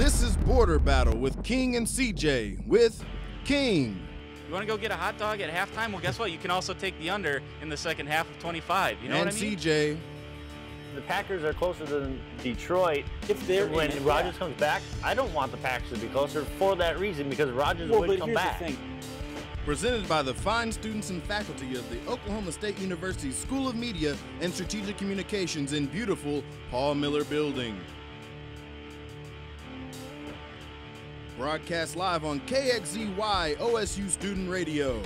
This is Border Battle with King and CJ with King. You want to go get a hot dog at halftime? Well, guess what? You can also take the under in the second half of 25. You know and what I mean? CJ. The Packers are closer than Detroit. When Rodgers comes back, I don't want the Packers to be closer for that reason, because Rodgers would come back. Presented by the fine students and faculty of the Oklahoma State University School of Media and Strategic Communications in beautiful Paul Miller Building. Broadcast live on KXZY OSU Student Radio.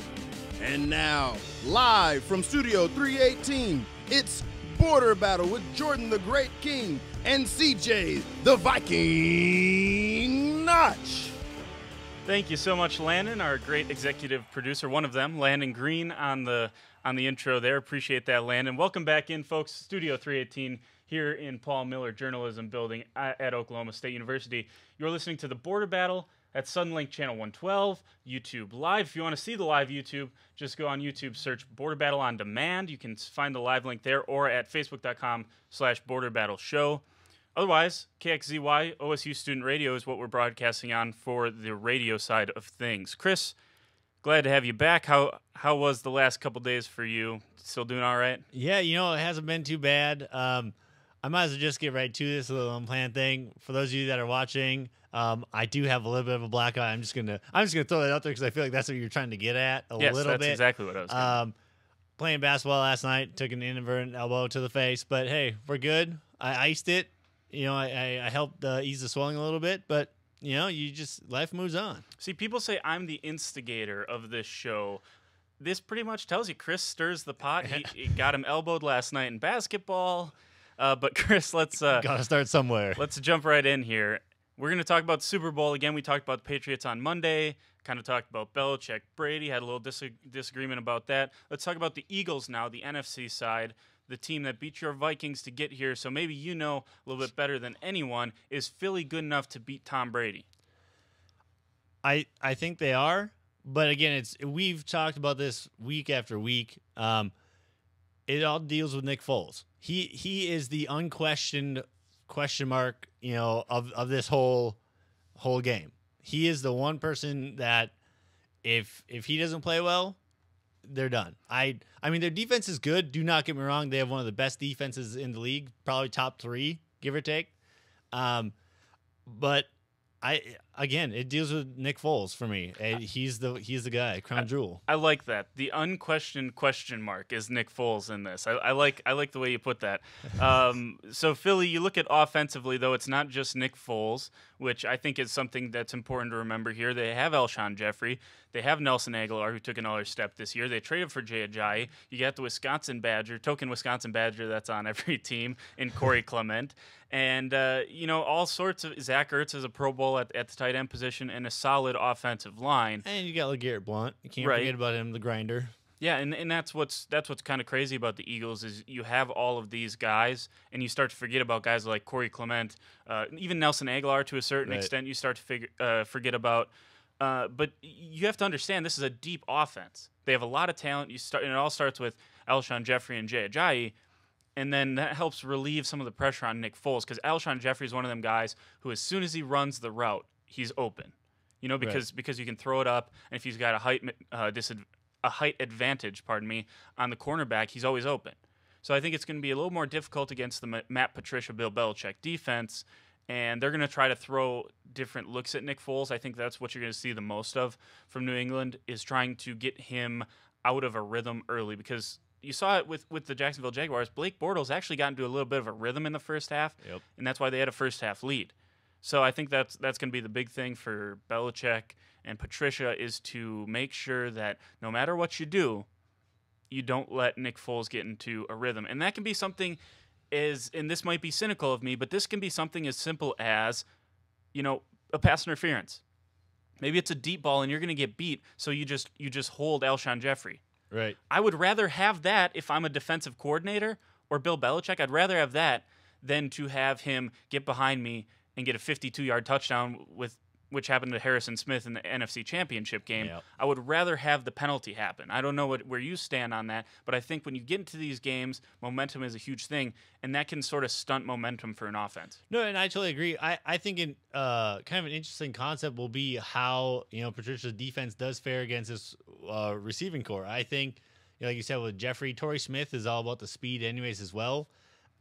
And now, live from Studio 318, it's Border Battle with Jordan the Great King and CJ the Viking Notch. Thank you so much, Landon, our great executive producer, one of them, Landon Green, on the intro there. Appreciate that, Landon. Welcome back in, folks. Studio 318 here in Paul Miller Journalism Building at Oklahoma State University. You're listening to the Border Battle at Suddenlink Channel 112, YouTube Live. If you want to see the live YouTube, just go on YouTube, search Border Battle on Demand. You can find the live link there, or at facebook.com/Border Battle Show. Otherwise, KXZY OSU Student Radio is what we're broadcasting on for the radio side of things. Chris, glad to have you back. How was the last couple days for you? Still doing all right? Yeah, it hasn't been too bad. I might as well just get right to this little unplanned thing. For those of you that are watching, I do have a little bit of a black eye. I'm just gonna throw that out there because I feel like that's what you're trying to get at a little bit. Yes, that's exactly what I was getting. Playing basketball last night, took an inadvertent elbow to the face, but hey, we're good. I iced it. I helped ease the swelling a little bit, but life moves on. See, people say I'm the instigator of this show. This pretty much tells you Chris stirs the pot. He got him elbowed last night in basketball. But Chris, let's gotta start somewhere. Let's jump right in here. We're going to talk about the Super Bowl again. We talked about the Patriots on Monday. Kind of talked about Belichick, Brady. Had a little disagreement about that. Let's talk about the Eagles now, the NFC side. The team that beat your Vikings to get here. So maybe a little bit better than anyone. Is Philly good enough to beat Tom Brady? I think they are, but again, we've talked about this week after week. It all deals with Nick Foles. He is the unquestioned question mark, of this whole game. He is the one person that if he doesn't play well, they're done. I mean, their defense is good. Do not get me wrong. They have one of the best defenses in the league, probably top 3, give or take. But it deals with Nick Foles for me. He's the guy, crown jewel. I like that. The unquestioned question mark is Nick Foles in this. I like the way you put that. So Philly, you look at offensively though, it's not just Nick Foles, which I think is something that's important to remember here. They have Alshon Jeffrey. They have Nelson Aguilar, who took another step this year. They traded for Jay Ajayi. You got the token Wisconsin Badger that's on every team in Corey Clement. And, all sorts of – Zach Ertz is a Pro Bowl at the tight end position and a solid offensive line. And you got LeGarrette Blount. You can't forget about him, the grinder. Yeah, and that's what's kind of crazy about the Eagles is you have all of these guys, and you start to forget about guys like Corey Clement, even Nelson Aguilar to a certain extent. You start to forget about. But you have to understand this is a deep offense. They have a lot of talent. And it all starts with Alshon Jeffrey and Jay Ajayi, and then that helps relieve some of the pressure on Nick Foles because Alshon Jeffrey is one of them guys who, as soon as he runs the route, he's open. Because you can throw it up, and if he's got a height advantage, on the cornerback, he's always open. So I think it's going to be a little more difficult against the Matt Patricia, Bill Belichick defense, and they're going to try to throw different looks at Nick Foles. I think that's what you're going to see the most of from New England is trying to get him out of a rhythm early because you saw it with the Jacksonville Jaguars. Blake Bortles actually got into a little bit of a rhythm in the first half, and that's why they had a first-half lead. So I think that's going to be the big thing for Belichick and Patricia is to make sure that no matter what you do, you don't let Nick Foles get into a rhythm. And that can be something and this might be cynical of me, but this can be something as simple as, a pass interference. Maybe it's a deep ball and you're going to get beat, so you just hold Alshon Jeffrey. Right. I would rather have that if I'm a defensive coordinator or Bill Belichick. I'd rather have that than to have him get behind me and get a 52-yard touchdown with which happened to Harrison Smith in the NFC Championship game. Yep. I would rather have the penalty happen. I don't know where you stand on that, but I think when you get into these games, momentum is a huge thing, and that can sort of stunt momentum for an offense. No, and I totally agree. I think kind of an interesting concept will be how Patricia's defense does fare against this receiving core. I think, like you said with Jeffrey, Torrey Smith is all about the speed anyways as well.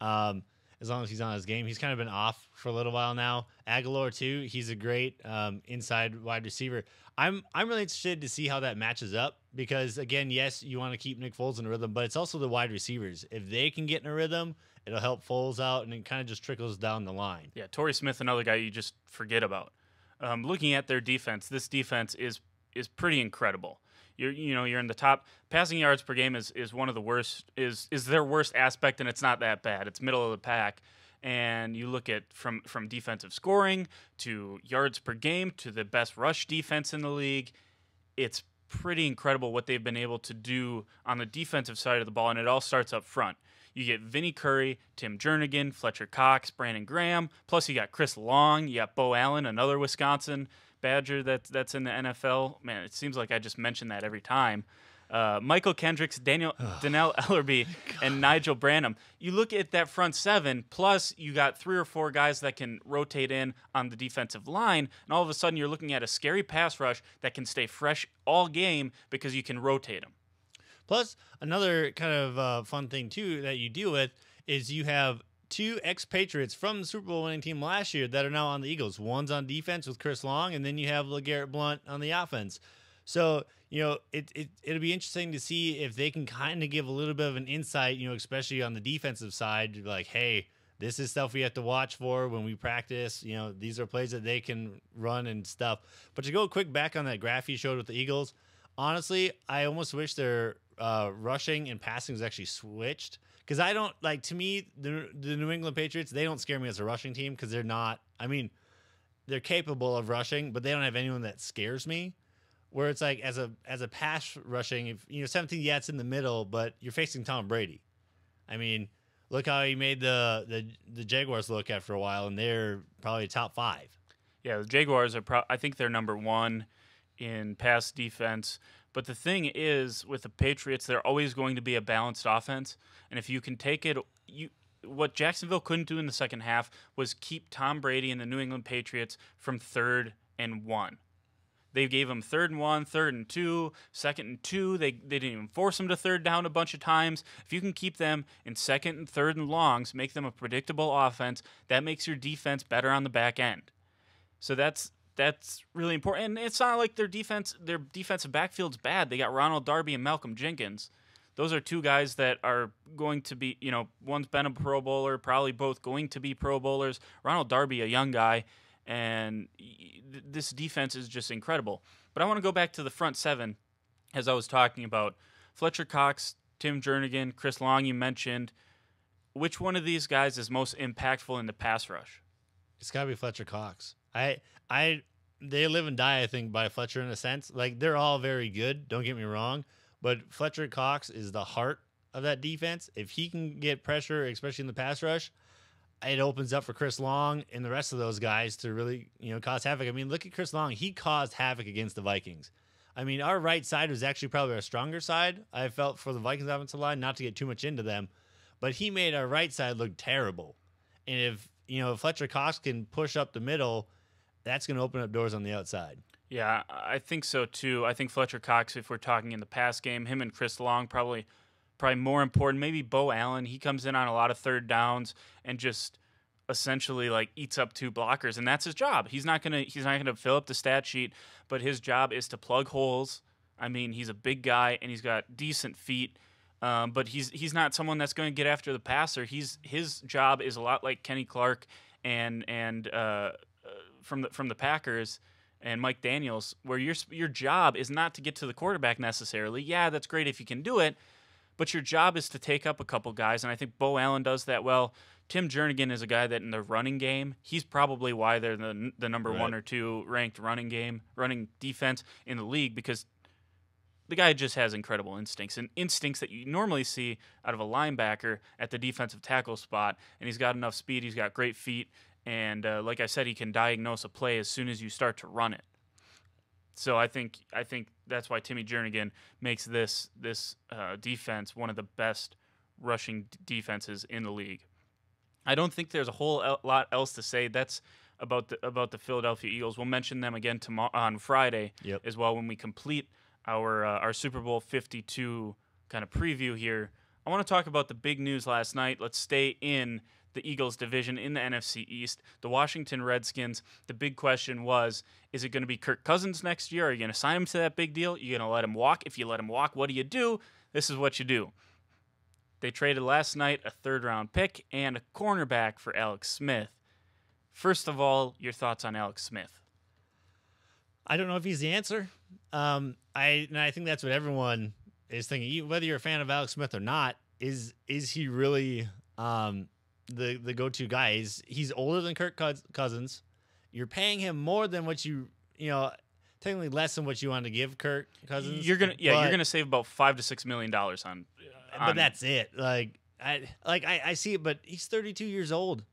As long as he's on his game, he's kind of been off for a little while now. Aguilar too, he's a great inside wide receiver. I'm really interested to see how that matches up because again, yes, you want to keep Nick Foles in a rhythm, but it's also the wide receivers. If they can get in a rhythm, it'll help Foles out, and it kind of just trickles down the line. Yeah, Torrey Smith, another guy you just forget about. Looking at their defense, this defense is pretty incredible. You're in the top. Passing yards per game is one of the worst, is their worst aspect, and it's not that bad. It's middle of the pack. And you look at from defensive scoring to yards per game to the best rush defense in the league. It's pretty incredible what they've been able to do on the defensive side of the ball, and it all starts up front. You get Vinny Curry, Tim Jernigan, Fletcher Cox, Brandon Graham, plus you got Chris Long, you got Bo Allen, another Wisconsin Badger that's in the NFL. Man, it seems like I just mention that every time. Michael Kendricks, Dannell Ellerbe, and Nigel Branham. You look at that front seven, plus you got 3 or 4 guys that can rotate in on the defensive line, and all of a sudden you're looking at a scary pass rush that can stay fresh all game because you can rotate them. Plus, another kind of fun thing, too, that you deal with is you have 2 expatriates from the Super Bowl winning team last year that are now on the Eagles. One's on defense with Chris Long, and then you have LeGarrette Blount on the offense. So, it'll be interesting to see if they can kind of give a little bit of an insight, especially on the defensive side, like, hey, this is stuff we have to watch for when we practice. These are plays that they can run and stuff. But to go quick back on that graph you showed with the Eagles, honestly, I almost wish their rushing and passing was actually switched. Because I don't, to me, the New England Patriots, they don't scare me as a rushing team because they're not, they're capable of rushing, but they don't have anyone that scares me. Where it's like, as a pass rushing, if 17, yeah, it's in the middle, but you're facing Tom Brady. Look how he made the Jaguars look after a while, and they're probably top 5. Yeah, the Jaguars are, I think they're number 1 in pass defense. But the thing is, with the Patriots, they're always going to be a balanced offense. And if you can take it, what Jacksonville couldn't do in the second half was keep Tom Brady and the New England Patriots from 3rd and 1. They gave him 3rd and 1, 3rd and 2, 2nd and 2. They didn't even force them to 3rd down a bunch of times. If you can keep them in 2nd and 3rd and longs, make them a predictable offense, that makes your defense better on the back end. So that's really important. And it's not like their defensive backfield's bad. They got Ronald Darby and Malcolm Jenkins. Those are 2 guys that are going to be, one's been a Pro Bowler, probably both going to be Pro Bowlers. Ronald Darby, a young guy, and this defense is just incredible. But I want to go back to the front 7, as I was talking about. Fletcher Cox, Tim Jernigan, Chris Long, you mentioned. Which one of these guys is most impactful in the pass rush? It's got to be Fletcher Cox. They live and die, I think, by Fletcher in a sense. They're all very good, don't get me wrong, but Fletcher Cox is the heart of that defense. If he can get pressure, especially in the pass rush, it opens up for Chris Long and the rest of those guys to really, cause havoc. Look at Chris Long. He caused havoc against the Vikings. Our right side was actually probably our stronger side, I felt, for the Vikings offensive line, not to get too much into them, but he made our right side look terrible. And if Fletcher Cox can push up the middle, that's going to open up doors on the outside. Yeah, I think so too. I think Fletcher Cox, if we're talking in the pass game, him and Chris Long probably more important. Maybe Bo Allen, he comes in on a lot of 3rd downs and just essentially eats up 2 blockers, and that's his job. He's not gonna fill up the stat sheet, but his job is to plug holes. He's a big guy and he's got decent feet, but he's not someone that's going to get after the passer. His job is a lot like Kenny Clark and from the Packers and Mike Daniels, where your job is not to get to the quarterback necessarily. Yeah, that's great if you can do it, but your job is to take up a couple guys, and I think Bo Allen does that well. Tim Jernigan is a guy that in the running game, he's probably why they're the number 1 or 2 ranked running defense in the league, because the guy just has incredible instincts, and instincts that you normally see out of a linebacker at the defensive tackle spot, and he's got enough speed, he's got great feet, And like I said, he can diagnose a play as soon as you start to run it. So I think that's why Timmy Jernigan makes this defense one of the best rushing defenses in the league. I don't think there's a whole lot else to say. That's about the Philadelphia Eagles. We'll mention them again tomorrow on Friday as well when we complete our Super Bowl 52 kind of preview here. I want to talk about the big news last night. Let's stay in the Eagles division in the NFC East. The Washington Redskins, the big question was, is it going to be Kirk Cousins next year? Are you going to sign him to that big deal? Are you going to let him walk? If you let him walk, what do? This is what you do. They traded last night a third-round pick and a cornerback for Alex Smith. First of all, your thoughts on Alex Smith? I don't know if he's the answer. I think that's what everyone is thinking. Whether you're a fan of Alex Smith or not, is he really the go-to guy? He's older than Kirk Cousins. You're paying him more than what technically less than what you want to give Kirk Cousins. You're gonna save about $5 to $6 million on. But that's it. I see it, but he's 32 years old.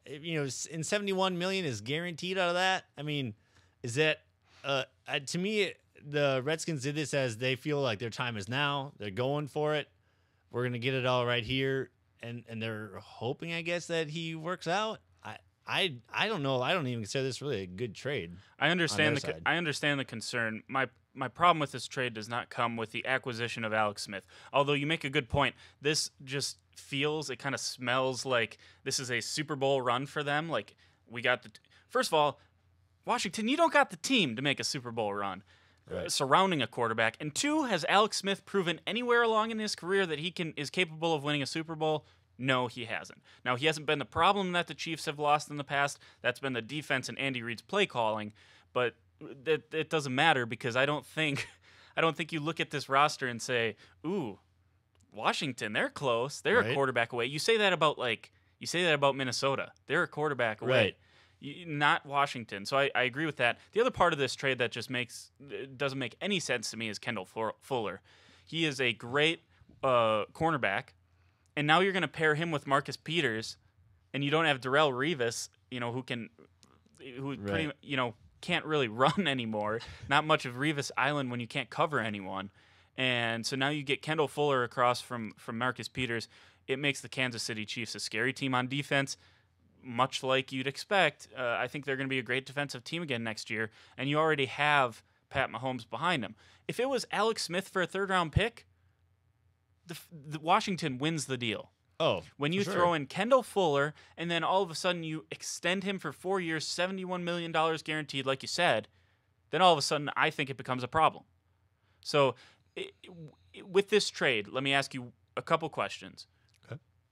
And $71 million is guaranteed out of that. I mean, is that to me? The Redskins did this as they feel like their time is now. They're going for it. We're gonna get it all right here, and they're hoping, I guess, that he works out. I don't know. I don't even consider this really a good trade. I understand the concern. My problem with this trade does not come with the acquisition of Alex Smith. Although you make a good point. This just feels, it kind of smells like this is a Super Bowl run for them. Like we got first of all, Washington, you don't got the team to make a Super Bowl run. Right. Surrounding a quarterback. And two, has Alex Smith proven anywhere along in his career that he is capable of winning a Super Bowl? No, he hasn't. Now, he hasn't been the problem that the Chiefs have lost in the past. That's been the defense and Andy Reid's play calling. But it doesn't matter because I don't think you look at this roster and say, "Ooh, Washington, they're close. They're a quarterback away." You say that about Minnesota. They're a quarterback away. Right. Not Washington. So I agree with that. The other part of this trade that just doesn't make any sense to me is Kendall Fuller. He is a great cornerback, and now you're going to pair him with Marcus Peters, and you don't have Darrelle Revis, can't really run anymore. Not much of Revis Island when you can't cover anyone. And so now you get Kendall Fuller across from Marcus Peters. It makes the Kansas City Chiefs a scary team on defense. Much like you'd expect, I think they're going to be a great defensive team again next year, and you already have Pat Mahomes behind them. If it was Alex Smith for a third-round pick, the Washington wins the deal. Oh, when you throw in Kendall Fuller, and then all of a sudden you extend him for 4 years, $71 million guaranteed, like you said, then all of a sudden I think it becomes a problem. So with this trade, let me ask you a couple questions.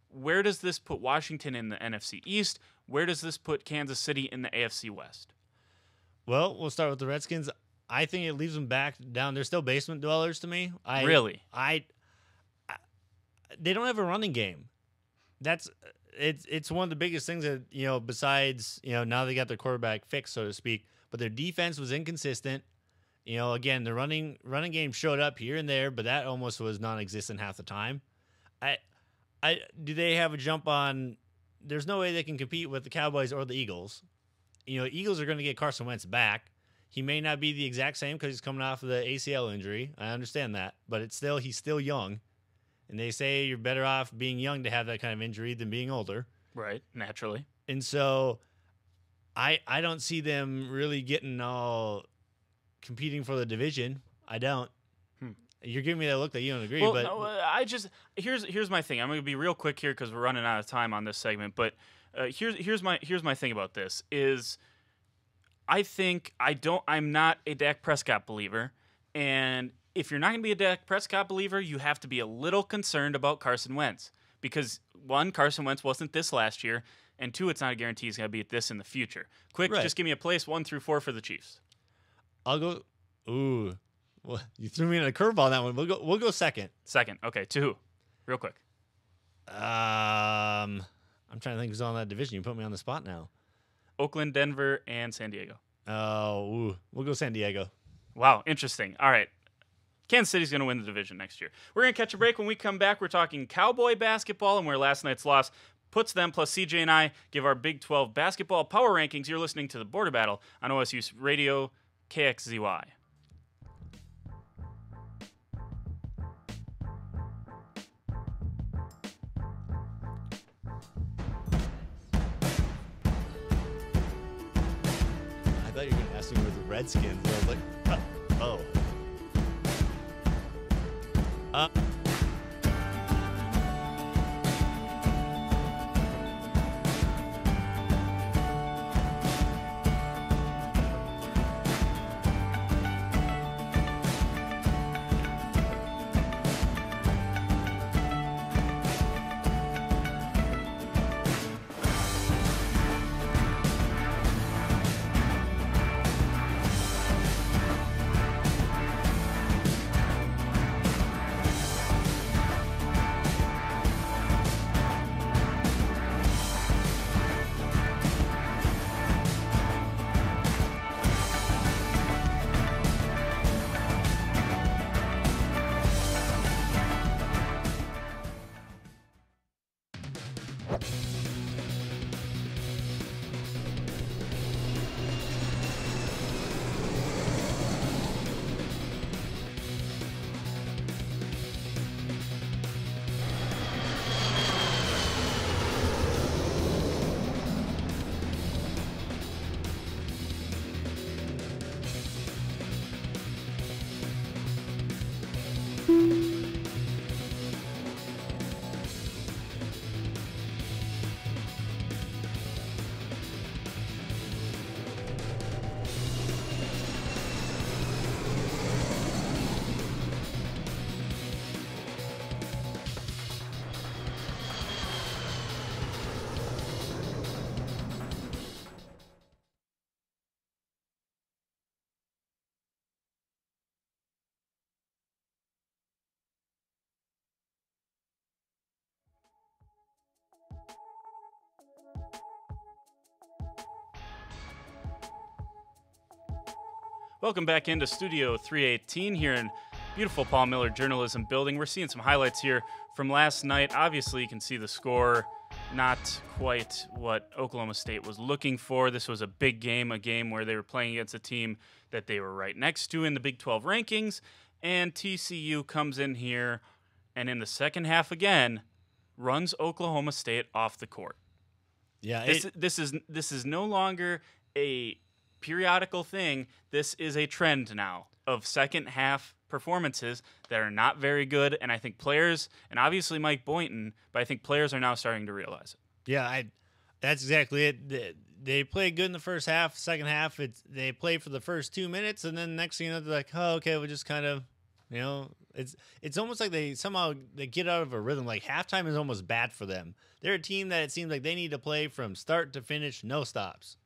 Where does this put Washington in the NFC East? Where does this put Kansas City in the AFC West? Well, we'll start with the Redskins. I think it leaves them back down. They're still basement dwellers to me. Really? They don't have a running game. It's one of the biggest things that, besides, now they got their quarterback fixed, so to speak, but their defense was inconsistent. Again, the running game showed up here and there, but that almost was non-existent half the time. Do they have a jump on? There's no way they can compete with the Cowboys or the Eagles. Eagles are going to get Carson Wentz back. He may not be the exact same because he's coming off of the ACL injury. I understand that, but he's still young, and they say you're better off being young to have that kind of injury than being older. Right, naturally. And so, I don't see them really getting all competing for the division. I don't. You're giving me that look that you don't agree. Well, but no, here's my thing. I'm going to be real quick here because we're running out of time on this segment. But here's my thing about this is, I'm not a Dak Prescott believer, and if you're not going to be a Dak Prescott believer, you have to be a little concerned about Carson Wentz because one, Carson Wentz wasn't this last year, and two, it's not a guarantee he's going to be this in the future. Quick, just give me a place 1 through 4 for the Chiefs. I'll go. Ooh. Well, you threw me in a curveball on that one. We'll go second. Second. Okay, to who? Real quick. I'm trying to think who's on that division. You put me on the spot now. Oakland, Denver, and San Diego. Oh, we'll go San Diego. Wow, interesting. All right. Kansas City's going to win the division next year. We're going to catch a break. When we come back, we're talking Cowboy basketball and where last night's loss puts them plus CJ and I give our Big 12 basketball power rankings. You're listening to the Border Battle on OSU Radio KXZY. I thought you were going to ask me with the Redskins. I was like, oh. Welcome back into Studio 318 here in beautiful Paul Miller Journalism Building. We're seeing some highlights here from last night. Obviously, you can see the score, not quite what Oklahoma State was looking for. This was a big game, a game where they were playing against a team that they were right next to in the Big 12 rankings. And TCU comes in here and in the second half again runs Oklahoma State off the court. Yeah, This is no longer a periodical thing. This is a trend now of second half performances that are not very good, and I think players, and obviously Mike Boynton, but I think players are now starting to realize it. Yeah, that's exactly it. They played good in the first half. Second half, they play for the first 2 minutes, and then next thing you know, they're like, oh, okay, we'll just kind of, it's almost like they get out of a rhythm. Like halftime is almost bad for them. They're a team that it seems like they need to play from start to finish, no stops,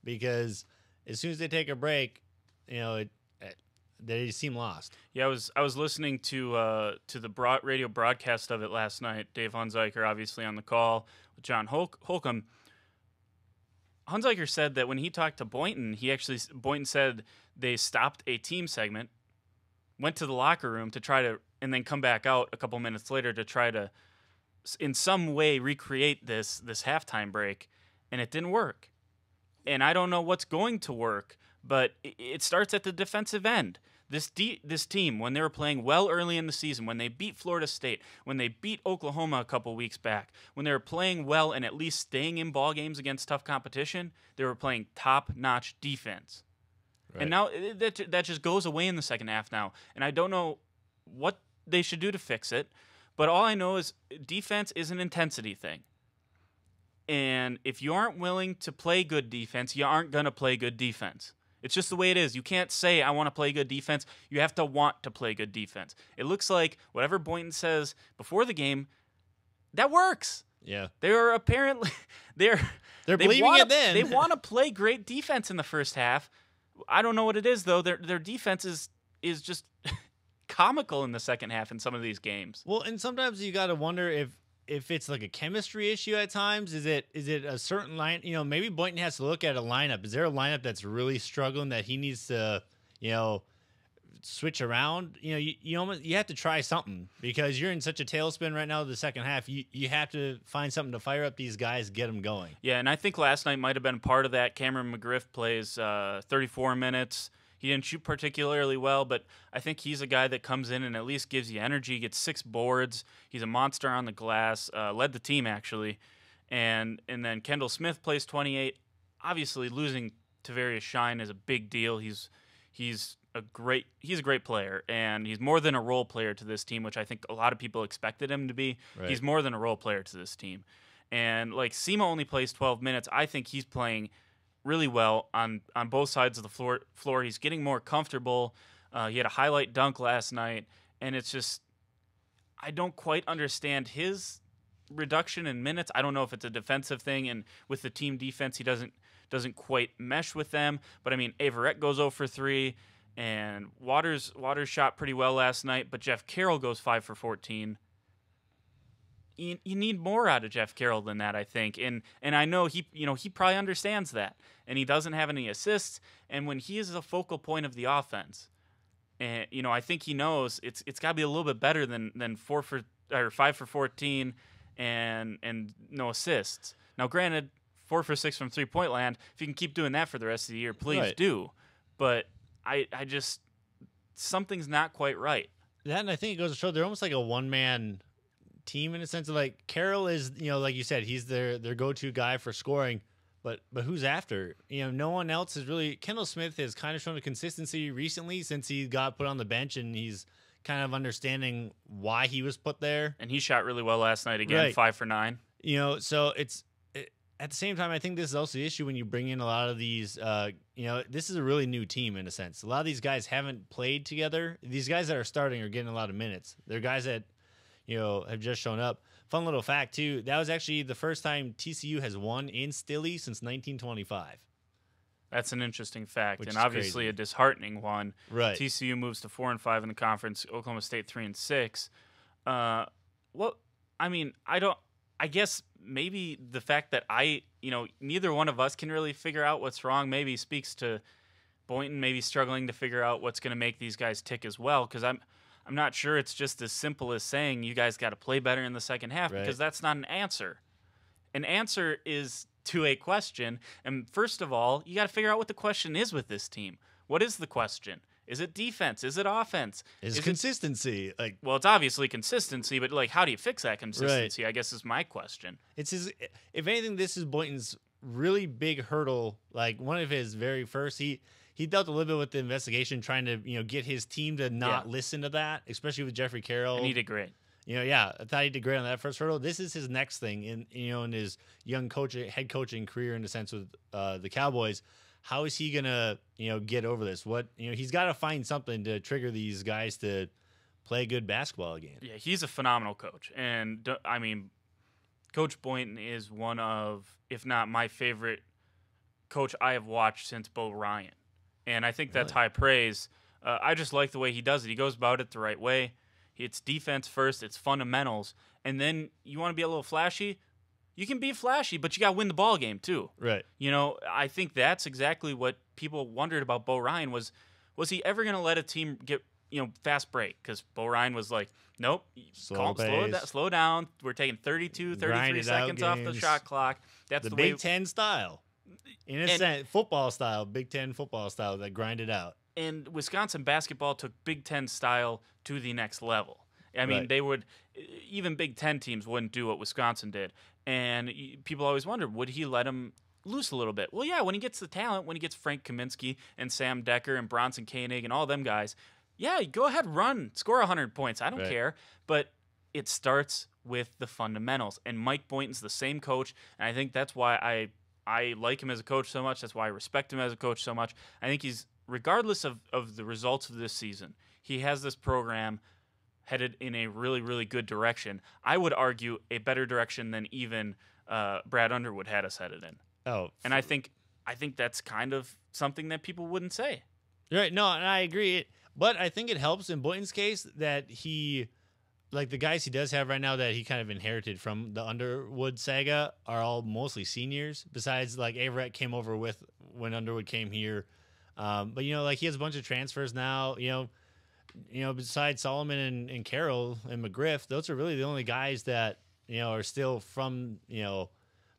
because as soon as they take a break, they seem lost. Yeah, I was listening to the radio broadcast of it last night. Dave Hunziker obviously on the call with John Holcomb. Hunziker said that when he talked to Boynton, Boynton said they stopped a team segment, went to the locker room to try to, and then come back out a couple minutes later to try to, in some way, recreate this halftime break, and it didn't work. And I don't know what's going to work, but it starts at the defensive end. This team, when they were playing well early in the season, when they beat Florida State, when they beat Oklahoma a couple weeks back, when they were playing well and at least staying in ball games against tough competition, they were playing top-notch defense. Right. And now that just goes away in the second half now. And I don't know what they should do to fix it, but all I know is defense is an intensity thing. And if you aren't willing to play good defense, you aren't going to play good defense. It's just the way it is. You can't say, I want to play good defense. You have to want to play good defense. It looks like whatever Boynton says before the game, that works. Yeah. They are apparently they're believing it then. They want to play great defense in the first half. I don't know what it is though. Their defense is just comical in the second half in some of these games. Well, and sometimes you got to wonder if it's like a chemistry issue at times. Is it a certain line? Maybe Boynton has to look at a lineup. Is there a lineup that's really struggling that he needs to, switch around, you have to try something because you're in such a tailspin right now. The second half, you have to find something to fire up these guys, get them going. Yeah, and I think last night might have been part of that. Cameron McGriff plays 34 minutes. He didn't shoot particularly well, but I think he's a guy that comes in and at least gives you energy, gets 6 boards. He's a monster on the glass, led the team actually. And then Kendall Smith plays 28. Obviously, losing Tavarius Shine is a big deal. He's a great player, and he's more than a role player to this team, which I think a lot of people expected him to be. Right. He's more than a role player to this team. And like Sema only plays 12 minutes. I think he's playing really well on both sides of the floor. He's getting more comfortable. He had a highlight dunk last night, and it's just I don't quite understand his reduction in minutes. I don't know if it's a defensive thing, and with the team defense, he doesn't quite mesh with them. But I mean, Averett goes 0 for 3, and Waters shot pretty well last night, but Jeff Carroll goes 5 for 14. You need more out of Jeff Carroll than that, I think, and I know he probably understands that, and he doesn't have any assists, and when he is the focal point of the offense, and I think he knows it's got to be a little bit better than 5 for 14 and no assists. Now, granted, 4 for 6 from 3-point land. If you can keep doing that for the rest of the year, please do. But I just something's not quite right. That, and I think it goes to show they're almost like a one-man team in a sense of like Carroll is, like you said, he's their go-to guy for scoring, but who's after? No one else is really. Kendall Smith has kind of shown a consistency recently since he got put on the bench, and he's kind of understanding why he was put there. And he shot really well last night again, Right. 5 for 9. So at the same time, I think this is also the issue when you bring in a lot of these, this is a really new team in a sense. A lot of these guys haven't played together. These guys that are starting are getting a lot of minutes. They're guys that, have just shown up. Fun little fact, too, that was actually the first time TCU has won in Stilley since 1925. That's an interesting fact, Which and is obviously crazy. a disheartening one. Right. TCU moves to 4-5 in the conference. Oklahoma State 3-6. I guess maybe the fact that neither one of us can really figure out what's wrong maybe speaks to Boynton maybe struggling to figure out what's going to make these guys tick as well. Because I'm not sure it's just as simple as saying you guys got to play better in the second half, Right. because that's not an answer. An answer is to a question, and first of all, you got to figure out what the question is with this team. What is the question? Is it defense? Is it offense? Is consistency. Well, it's obviously consistency, but how do you fix that consistency? I guess is my question. It's if anything, this is Boynton's really big hurdle. Like one of his very first, he dealt a little bit with the investigation, trying to get his team to not listen to that, especially with Jeffrey Carroll. And he did great. I thought he did great on that first hurdle. This is his next thing in his young head coaching career, in a sense, with the Cowboys. How is he gonna get over this? What he's got to find something to trigger these guys to play good basketball again. Yeah, he's a phenomenal coach, and Coach Boynton is one of, if not my favorite coach I have watched since Bo Ryan, and I think that's high praise. I just like the way he does it. He goes about it the right way. It's defense first. It's fundamentals, and then you want to be a little flashy. You can be flashy, but you got to win the ball game too. Right. I think that's exactly what people wondered about Bo Ryan was he ever going to let a team get, fast break? Because Bo Ryan was like, nope, slow down. We're taking 33 seconds off the shot clock. That's the the Big way. Ten style. In a sense, football style, Big Ten football style that grind it out. And Wisconsin basketball took Big Ten style to the next level. I mean, Right. they would, even Big Ten teams wouldn't do what Wisconsin did. And people always wondered, would he let him loose a little bit? Well, yeah, when he gets the talent, when he gets Frank Kaminsky and Sam Decker and Bronson Koenig and all them guys, yeah, go ahead, run, score 100 points. I don't care. But it starts with the fundamentals. And Mike Boynton's the same coach, and I think that's why I like him as a coach so much. That's why I respect him as a coach so much. I think he's, regardless of the results of this season, he has this program headed in a really, really good direction. I would argue a better direction than even Brad Underwood had us headed in. And I think that's kind of something that people wouldn't say. Right. No, and I agree. But I think it helps in Boynton's case that he, like the guys he does have right now that he kind of inherited from the Underwood saga, are all mostly seniors. Besides, like Averett came over with when Underwood came here. But he has a bunch of transfers now. besides Solomon and Carroll and McGriff, those are really the only guys that, are still from,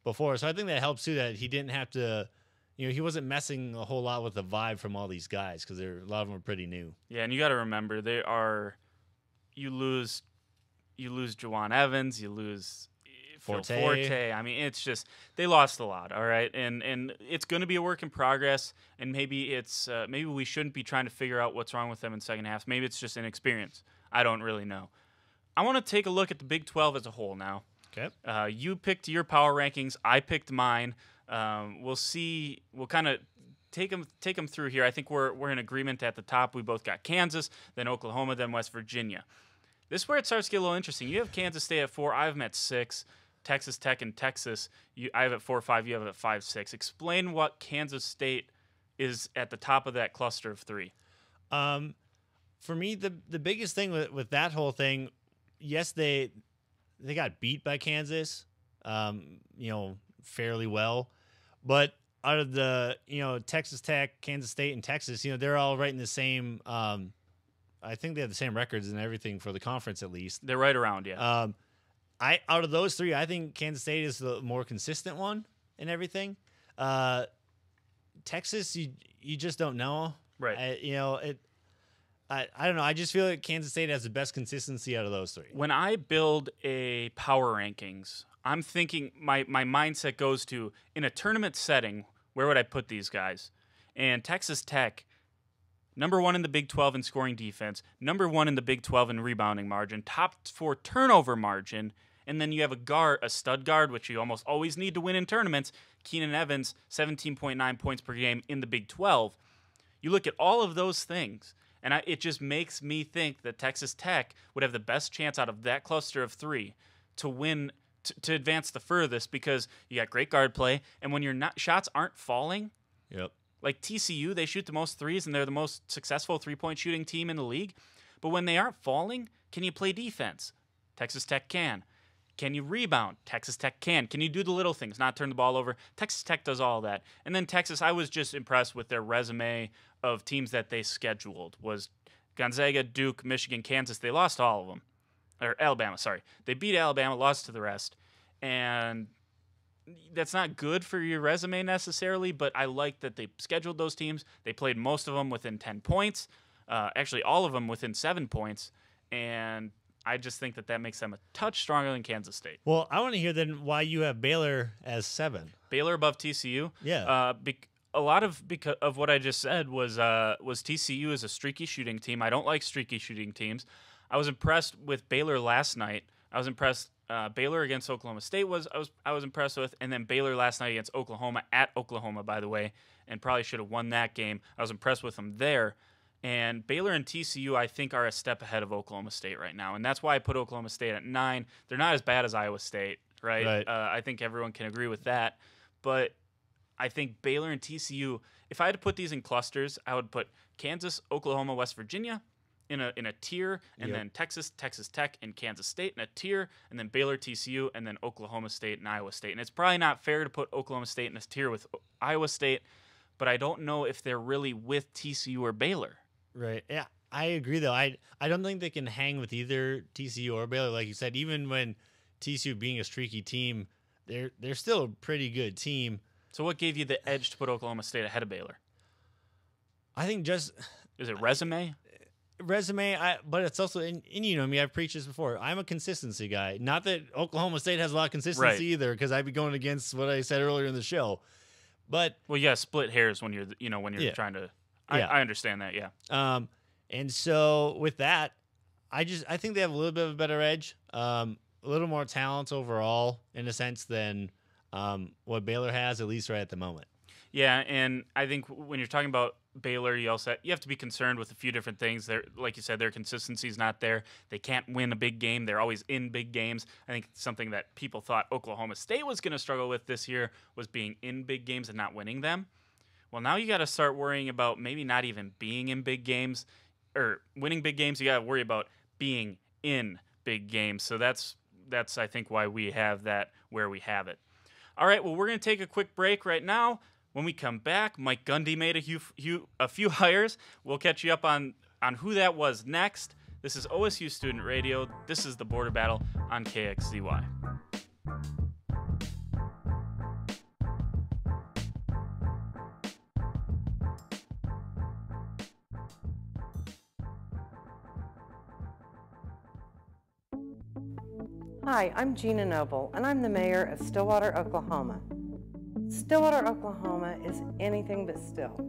before. So I think that helps too, that he didn't have to, he wasn't messing a whole lot with the vibe from all these guys, because a lot of them are pretty new. Yeah, and you got to remember, you lose Juwan Evans, you lose Phil Forte. I mean, it's just, they lost a lot, all right? And it's going to be a work in progress, and maybe maybe we shouldn't be trying to figure out what's wrong with them in second half. Maybe it's just inexperience. I don't really know. I want to take a look at the Big 12 as a whole now. Okay. You picked your power rankings. I picked mine. We'll see. We'll kind of take them through here. I think we're in agreement at the top. We both got Kansas, then Oklahoma, then West Virginia. This is where it starts to get a little interesting. You have Kansas State at 4. I have them at 6. Texas Tech and Texas, I have at 4-5. You have it at 5-6. Explain what Kansas State is at the top of that cluster of 3. For me, the biggest thing with that whole thing, yes, they got beat by Kansas, fairly well, but out of the Texas Tech, Kansas State, and Texas, they're all right in the same. I think they have the same records and everything for the conference, at least. They're right around, yeah. Out of those 3, I think Kansas State is the more consistent one in everything. Texas, you just don't know, right? I don't know. I just feel like Kansas State has the best consistency out of those 3. When I build a power rankings, I'm thinking my mindset goes to, in a tournament setting, where would I put these guys? And Texas Tech, number 1 in the Big 12 in scoring defense, number 1 in the Big 12 in rebounding margin, top 4 turnover margin, and then you have a stud guard, which you almost always need to win in tournaments, Keenan Evans, 17.9 points per game in the Big 12. You look at all of those things, and it just makes me think that Texas Tech would have the best chance out of that cluster of 3 to win, to advance the furthest, because you got great guard play, and when your shots aren't falling, yep. Like TCU, they shoot the most threes, and they're the most successful three-point shooting team in the league. But when they aren't falling, can you play defense? Texas Tech can. Can you rebound? Texas Tech can. Can you do the little things, not turn the ball over? Texas Tech does all that. And then Texas, I was just impressed with their resume of teams that they scheduled. Was Gonzaga, Duke, Michigan, Kansas. They lost all of them. Or Alabama, sorry. They beat Alabama, lost to the rest. And that's not good for your resume necessarily, but I like that they scheduled those teams. They played most of them within 10 points. Actually, all of them within 7 points. And I just think that makes them a touch stronger than Kansas State. Well, I want to hear then why you have Baylor as 7. Baylor above TCU? Yeah. A lot of what I just said was TCU is a streaky shooting team. I don't like streaky shooting teams. I was impressed with Baylor last night. I was impressed. Baylor against Oklahoma State I was impressed with, and then Baylor last night against Oklahoma at Oklahoma, by the way, and probably should have won that game. I was impressed with them there. And Baylor and TCU, I think, are a step ahead of Oklahoma State right now, and that's why I put Oklahoma State at 9. They're not as bad as Iowa State, right? I think everyone can agree with that. But I think Baylor and TCU, if I had to put these in clusters, I would put Kansas, Oklahoma, West Virginia in a tier, and then Texas, Texas Tech, and Kansas State in a tier, and then Baylor, TCU, and then Oklahoma State and Iowa State. And it's probably not fair to put Oklahoma State in a tier with Iowa State, but I don't know if they're really with TCU or Baylor. Right. Yeah, I agree, though. I don't think they can hang with either TCU or Baylor. Like you said, even when TCU being a streaky team, they're still a pretty good team. So what gave you the edge to put Oklahoma State ahead of Baylor? I think just... Is it resume? But it's also, and you know me, I've preached this before. I'm a consistency guy. Not that Oklahoma State has a lot of consistency either, because I'd be going against what I said earlier in the show. But well, yeah, split hairs when you're trying to. I understand that, yeah. And so with that, I think they have a little bit of a better edge, a little more talent overall in a sense than what Baylor has, at least right at the moment. Yeah, and I think when you're talking about Baylor, you have to be concerned with a few different things. Like you said, their consistency is not there. They can't win a big game. They're always in big games. I think something that people thought Oklahoma State was going to struggle with this year was being in big games and not winning them. Well, now you got to start worrying about maybe not even being in big games or winning big games. You got to worry about being in big games. So that's I think why we have that where we have it. All right, well, we're going to take a quick break right now. When we come back, Mike Gundy made a few hires. We'll catch you up on on who that was next. This is OSU Student Radio. This is the Border Battle on KXZY. Hi, I'm Gina Noble, and I'm the mayor of Stillwater, Oklahoma. Stillwater, Oklahoma is anything but still.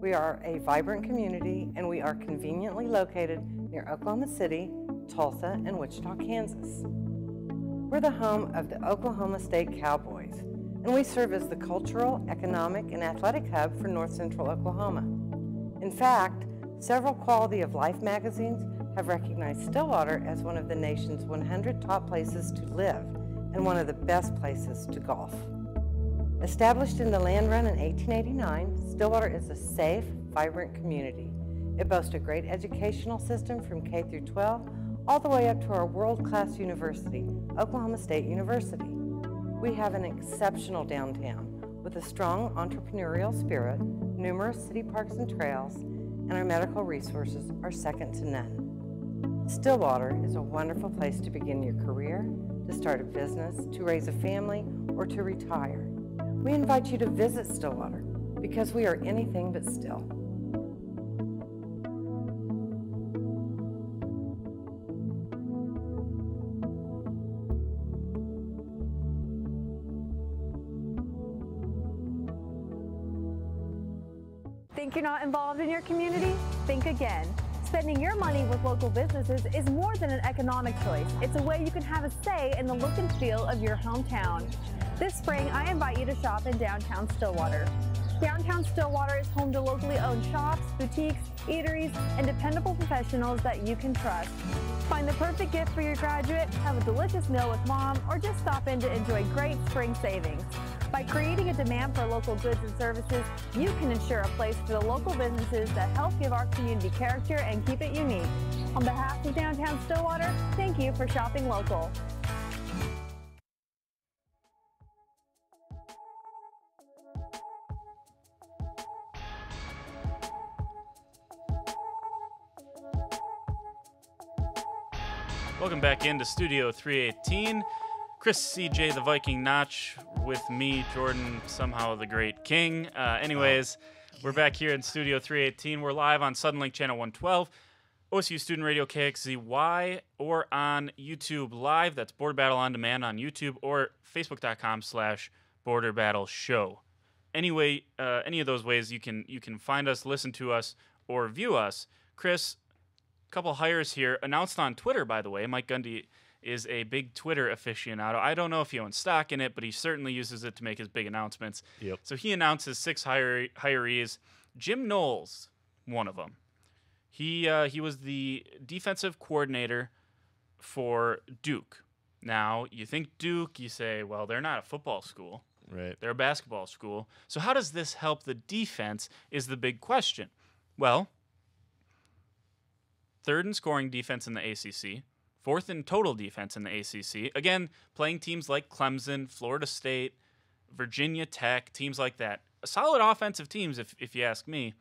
We are a vibrant community, and we are conveniently located near Oklahoma City, Tulsa, and Wichita, Kansas. We're the home of the Oklahoma State Cowboys, and we serve as the cultural, economic, and athletic hub for North Central Oklahoma. In fact, several Quality of Life magazines have recognized Stillwater as one of the nation's 100 top places to live and one of the best places to golf. Established in the land run in 1889, Stillwater is a safe, vibrant community. It boasts a great educational system from K through 12, all the way up to our world-class university, Oklahoma State University. We have an exceptional downtown with a strong entrepreneurial spirit, numerous city parks and trails, and our medical resources are second to none. Stillwater is a wonderful place to begin your career, to start a business, to raise a family, or to retire. We invite you to visit Stillwater because we are anything but still. Think you're not involved in your community? Think again. Spending your money with local businesses is more than an economic choice. It's a way you can have a say in the look and feel of your hometown. This spring, I invite you to shop in downtown Stillwater. Downtown Stillwater is home to locally owned shops, boutiques, eateries, and dependable professionals that you can trust. Find the perfect gift for your graduate, have a delicious meal with mom, or just stop in to enjoy great spring savings. By creating a demand for local goods and services, you can ensure a place for the local businesses that help give our community character and keep it unique. On behalf of Downtown Stillwater, thank you for shopping local. Welcome back into Studio 318. Chris CJ, the Viking Notch, with me, Jordan, somehow the Great King. We're back here in Studio 318. We're live on Suddenlink Channel 112, OSU Student Radio KXZY, or on YouTube Live. That's Border Battle On Demand on YouTube, or Facebook.com/Border Battle Show. Anyway, any of those ways you can find us, listen to us, or view us. Chris, a couple hires here announced on Twitter, by the way. Mike Gundy is a big Twitter aficionado. I don't know if he owns stock in it, but he certainly uses it to make his big announcements. Yep. So he announces 6 hirees. Jim Knowles, one of them. He was the defensive coordinator for Duke. Now, you think Duke, you say, well, they're not a football school. Right. They're a basketball school. So how does this help the defense is the big question. Well, 3rd in scoring defense in the ACC, 4th in total defense in the ACC. Again, playing teams like Clemson, Florida State, Virginia Tech, teams like that. Solid offensive teams, if you ask me.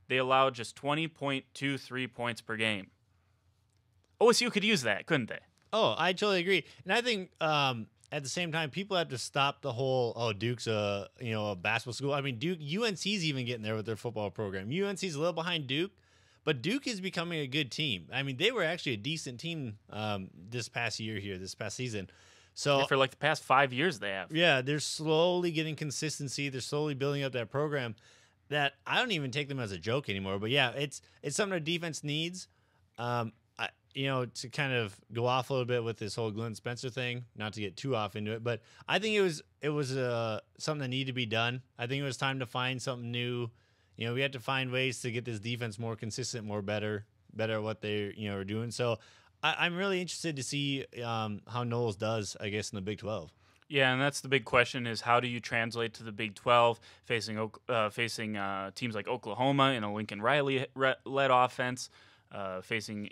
They allowed just 20.23 points per game. OSU could use that, couldn't they? Oh, I totally agree. And I think at the same time, people have to stop the whole, Duke's a basketball school. I mean, UNC's even getting there with their football program. UNC's a little behind Duke. But Duke is becoming a good team. I mean, they were actually a decent team this past season. So for like the past 5 years they have. Yeah, they're slowly getting consistency. They're slowly building up that program that I don't even take them as a joke anymore. But yeah, it's something our defense needs. To kind of go off a little bit with this whole Glenn Spencer thing, not to get too off into it, but I think it was something that needed to be done. I think it was time to find something new. We had to find ways to get this defense more consistent, more better at what they are doing. So I'm really interested to see how Knowles does, I guess, in the Big 12. Yeah, and that's the big question: is how do you translate to the Big 12, facing teams like Oklahoma in a Lincoln Riley-led offense, facing